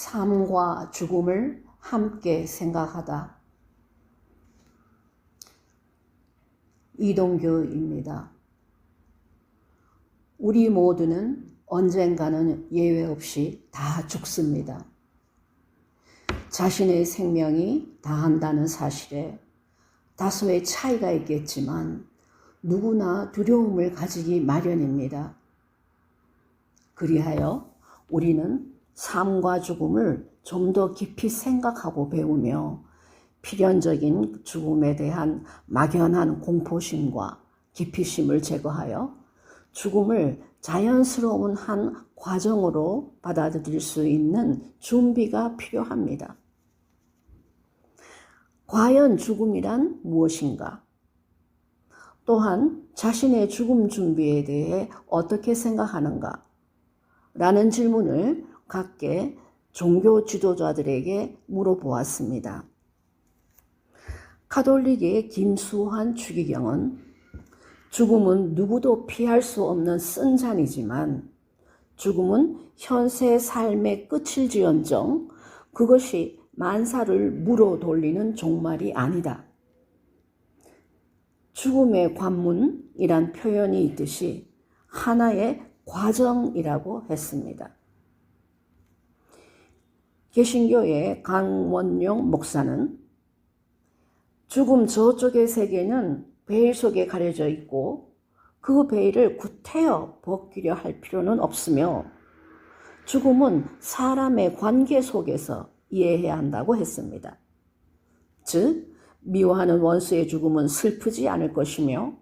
삶과 죽음을 함께 생각하다. 이동규입니다. 우리 모두는 언젠가는 예외 없이 다 죽습니다. 자신의 생명이 다한다는 사실에 다소의 차이가 있겠지만 누구나 두려움을 가지기 마련입니다. 그리하여 우리는 삶과 죽음을 좀 더 깊이 생각하고 배우며 필연적인 죽음에 대한 막연한 공포심과 기피심을 제거하여 죽음을 자연스러운 한 과정으로 받아들일 수 있는 준비가 필요합니다. 과연 죽음이란 무엇인가? 또한 자신의 죽음 준비에 대해 어떻게 생각하는가? 라는 질문을 각계 종교 지도자들에게 물어보았습니다. 카톨릭의 김수환 추기경은 죽음은 누구도 피할 수 없는 쓴잔이지만 죽음은 현세 삶의 끝일지언정 그것이 만사를 물어 돌리는 종말이 아니다. 죽음의 관문이란 표현이 있듯이 하나의 과정이라고 했습니다. 개신교의 강원용 목사는 죽음 저쪽의 세계는 베일 속에 가려져 있고 그 베일을 구태여 벗기려 할 필요는 없으며 죽음은 사람의 관계 속에서 이해해야 한다고 했습니다. 즉, 미워하는 원수의 죽음은 슬프지 않을 것이며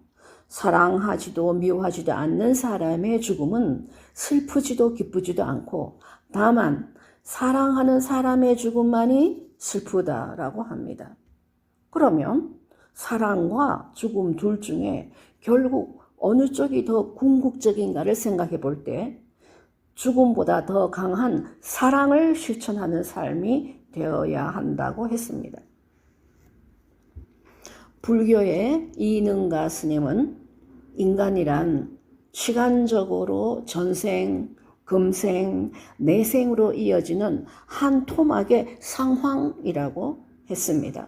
사랑하지도 미워하지도 않는 사람의 죽음은 슬프지도 기쁘지도 않고 다만 사랑하는 사람의 죽음만이 슬프다라고 합니다. 그러면 사랑과 죽음 둘 중에 결국 어느 쪽이 더 궁극적인가를 생각해 볼 때 죽음보다 더 강한 사랑을 실천하는 삶이 되어야 한다고 했습니다. 불교의 이능가 스님은 인간이란 시간적으로 전생, 금생, 내생으로 이어지는 한 토막의 상황이라고 했습니다.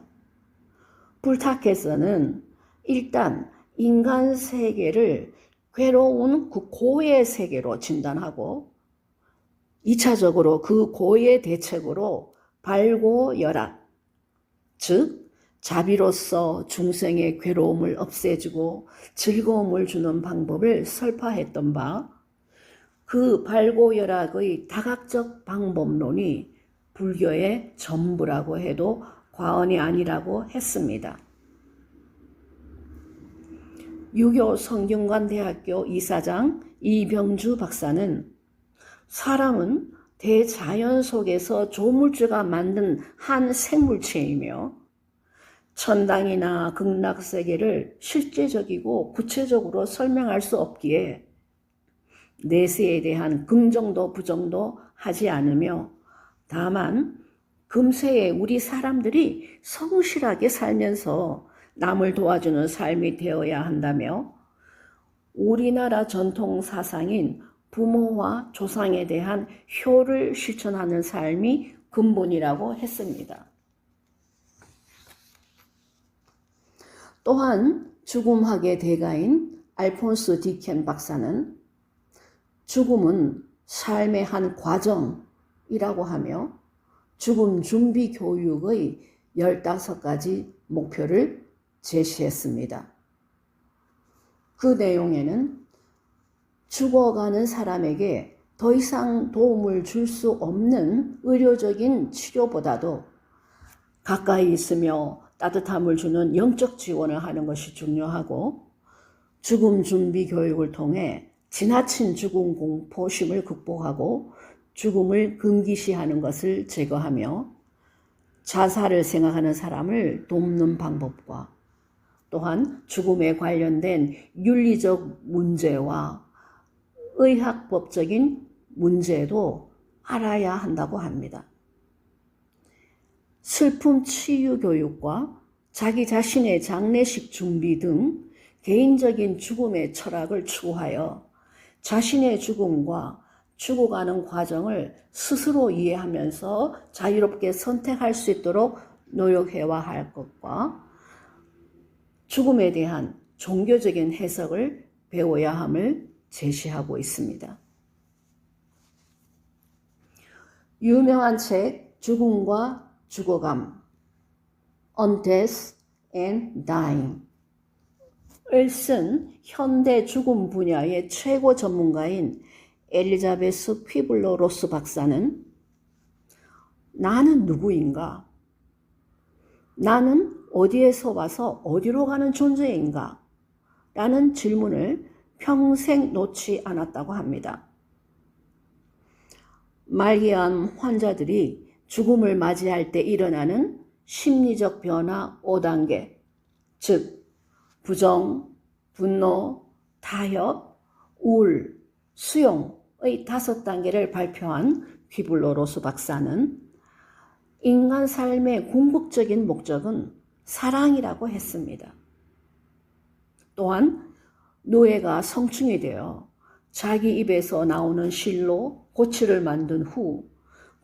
불타께서는 일단 인간 세계를 괴로운 그 고의 세계로 진단하고 2차적으로 그 고의 대책으로 발고열악, 즉 자비로서 중생의 괴로움을 없애주고 즐거움을 주는 방법을 설파했던 바, 그 발고열악의 다각적 방법론이 불교의 전부라고 해도 과언이 아니라고 했습니다. 유교 성균관대학교 이사장 이병주 박사는 사람은 대자연 속에서 조물주가 만든 한 생물체이며 천당이나 극락세계를 실제적이고 구체적으로 설명할 수 없기에 내세에 대한 긍정도 부정도 하지 않으며 다만 금세에 우리 사람들이 성실하게 살면서 남을 도와주는 삶이 되어야 한다며 우리나라 전통 사상인 부모와 조상에 대한 효를 실천하는 삶이 근본이라고 했습니다. 또한 죽음학의 대가인 알폰스 디켄 박사는 죽음은 삶의 한 과정이라고 하며 죽음 준비 교육의 15가지 목표를 제시했습니다. 그 내용에는 죽어가는 사람에게 더 이상 도움을 줄 수 없는 의료적인 치료보다도 가까이 있으며 따뜻함을 주는 영적 지원을 하는 것이 중요하고 죽음 준비 교육을 통해 지나친 죽음 공포심을 극복하고 죽음을 금기시하는 것을 제거하며 자살을 생각하는 사람을 돕는 방법과 또한 죽음에 관련된 윤리적 문제와 의학법적인 문제도 알아야 한다고 합니다. 슬픔 치유 교육과 자기 자신의 장례식 준비 등 개인적인 죽음의 철학을 추구하여 자신의 죽음과 죽어가는 과정을 스스로 이해하면서 자유롭게 선택할 수 있도록 노력해야 할 것과 죽음에 대한 종교적인 해석을 배워야 함을 제시하고 있습니다. 유명한 책 죽음과 죽어감 On Death and Dying 을 쓴 현대 죽음 분야의 최고 전문가인 엘리자베스 퀴블러 로스 박사는 나는 누구인가? 나는 어디에서 와서 어디로 가는 존재인가? 라는 질문을 평생 놓지 않았다고 합니다. 말기암 환자들이 죽음을 맞이할 때 일어나는 심리적 변화 5단계, 즉 부정, 분노, 타협, 우울, 수용의 5단계를 발표한 퀴블러 로스 박사는 인간 삶의 궁극적인 목적은 사랑이라고 했습니다. 또한 노예가 성충이 되어 자기 입에서 나오는 실로 고치를 만든 후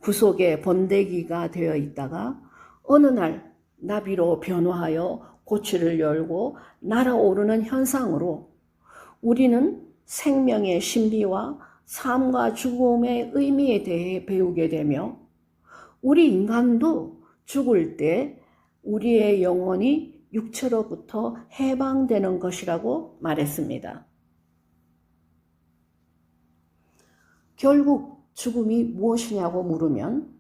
구속의 번데기가 되어 있다가 어느 날 나비로 변화하여 고치를 열고 날아오르는 현상으로 우리는 생명의 신비와 삶과 죽음의 의미에 대해 배우게 되며 우리 인간도 죽을 때 우리의 영혼이 육체로부터 해방되는 것이라고 말했습니다. 결국 죽음이 무엇이냐고 물으면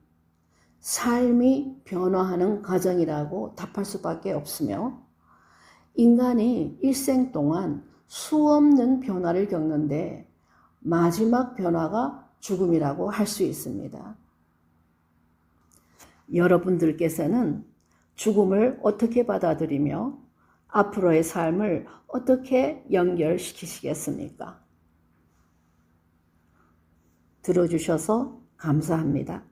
삶이 변화하는 과정이라고 답할 수밖에 없으며 인간이 일생 동안 수없는 변화를 겪는데 마지막 변화가 죽음이라고 할 수 있습니다. 여러분들께서는 죽음을 어떻게 받아들이며 앞으로의 삶을 어떻게 연결시키시겠습니까? 들어주셔서 감사합니다.